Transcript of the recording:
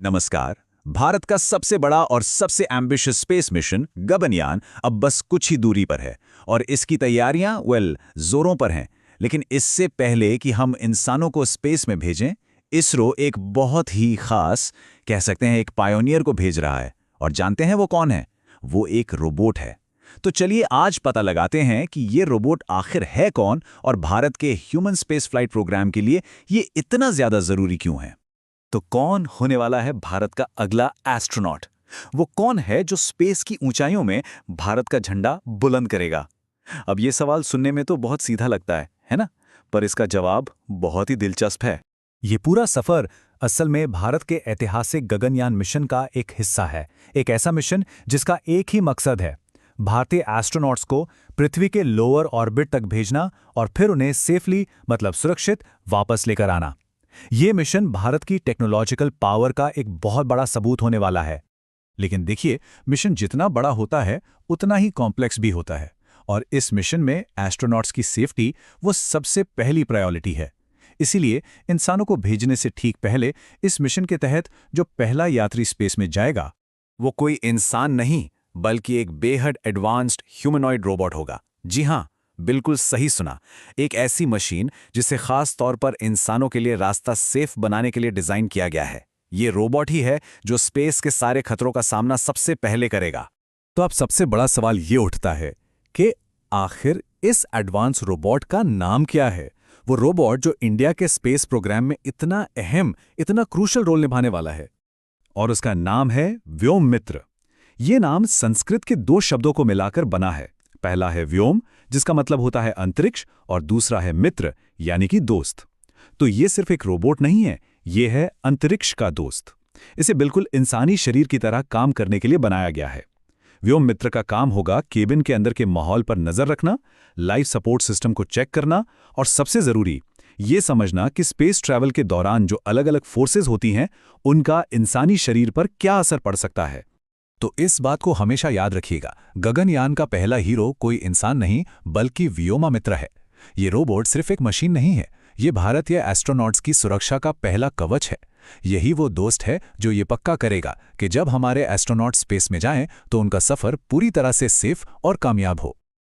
नमस्कार। भारत का सबसे बड़ा और सबसे एम्बिशियस स्पेस मिशन गगनयान अब बस कुछ ही दूरी पर है और इसकी तैयारियां जोरों पर हैं। लेकिन इससे पहले कि हम इंसानों को स्पेस में भेजें, इसरो एक बहुत ही खास, कह सकते हैं एक पायोनियर को भेज रहा है। और जानते हैं वो कौन है? वो एक रोबोट है। तो चलिए आज पता लगाते हैं कि ये रोबोट आखिर है कौन और भारत के ह्यूमन स्पेस फ्लाइट प्रोग्राम के लिए ये इतना ज्यादा जरूरी क्यों है। तो कौन होने वाला है भारत का अगला एस्ट्रोनॉट? वो कौन है जो स्पेस की ऊंचाइयों में भारत का झंडा बुलंद करेगा? अब ये सवाल सुनने में तो बहुत सीधा लगता है ना? पर इसका जवाब बहुत ही दिलचस्प है। ये पूरा सफर असल में भारत के ऐतिहासिक गगनयान मिशन का एक हिस्सा है। एक ऐसा मिशन जिसका एक ही मकसद है, भारतीय एस्ट्रोनॉट्स को पृथ्वी के लोअर ऑर्बिट तक भेजना और फिर उन्हें सेफली मतलब सुरक्षित वापस लेकर आना। ये मिशन भारत की टेक्नोलॉजिकल पावर का एक बहुत बड़ा सबूत होने वाला है। लेकिन देखिए, मिशन जितना बड़ा होता है उतना ही कॉम्प्लेक्स भी होता है और इस मिशन में एस्ट्रोनॉट्स की सेफ्टी वो सबसे पहली प्रायोरिटी है। इसीलिए इंसानों को भेजने से ठीक पहले इस मिशन के तहत जो पहला यात्री स्पेस में जाएगा, वो कोई इंसान नहीं बल्कि एक बेहद एडवांस्ड ह्यूमनॉइड रोबोट होगा। जी हाँ, बिल्कुल सही सुना। एक ऐसी मशीन जिसे खास तौर पर इंसानों के लिए रास्ता सेफ बनाने के लिए डिजाइन किया गया है। ये रोबोट ही है जो स्पेस के सारे खतरों का सामना सबसे पहले करेगा। तो अब सबसे बड़ा सवाल ये उठता है कि आखिर इस एडवांस रोबोट का नाम क्या है? वो रोबोट जो इंडिया के स्पेस प्रोग्राम में इतना अहम, इतना क्रूशल रोल निभाने वाला है। और उसका नाम है व्योममित्र। ये नाम संस्कृत के दो शब्दों को मिलाकर बना है। पहला है व्योम, जिसका मतलब होता है अंतरिक्ष, और दूसरा है मित्र, यानी कि दोस्त। तो ये सिर्फ एक रोबोट नहीं है, ये है अंतरिक्ष का दोस्त। इसे बिल्कुल इंसानी शरीर की तरह काम करने के लिए बनाया गया है। व्योम मित्र का काम होगा केबिन के अंदर के माहौल पर नजर रखना, लाइफ सपोर्ट सिस्टम को चेक करना और सबसे जरूरी ये समझना कि स्पेस ट्रैवल के दौरान जो अलग अलग फोर्सेस होती हैं, उनका इंसानी शरीर पर क्या असर पड़ सकता है। तो इस बात को हमेशा याद रखिएगा, गगनयान का पहला हीरो कोई इंसान नहीं बल्कि व्योममित्र है। ये रोबोट सिर्फ एक मशीन नहीं है, ये भारतीय एस्ट्रोनॉट्स की सुरक्षा का पहला कवच है। यही वो दोस्त है जो ये पक्का करेगा कि जब हमारे एस्ट्रोनॉट स्पेस में जाएं तो उनका सफर पूरी तरह से सेफ और कामयाब हो।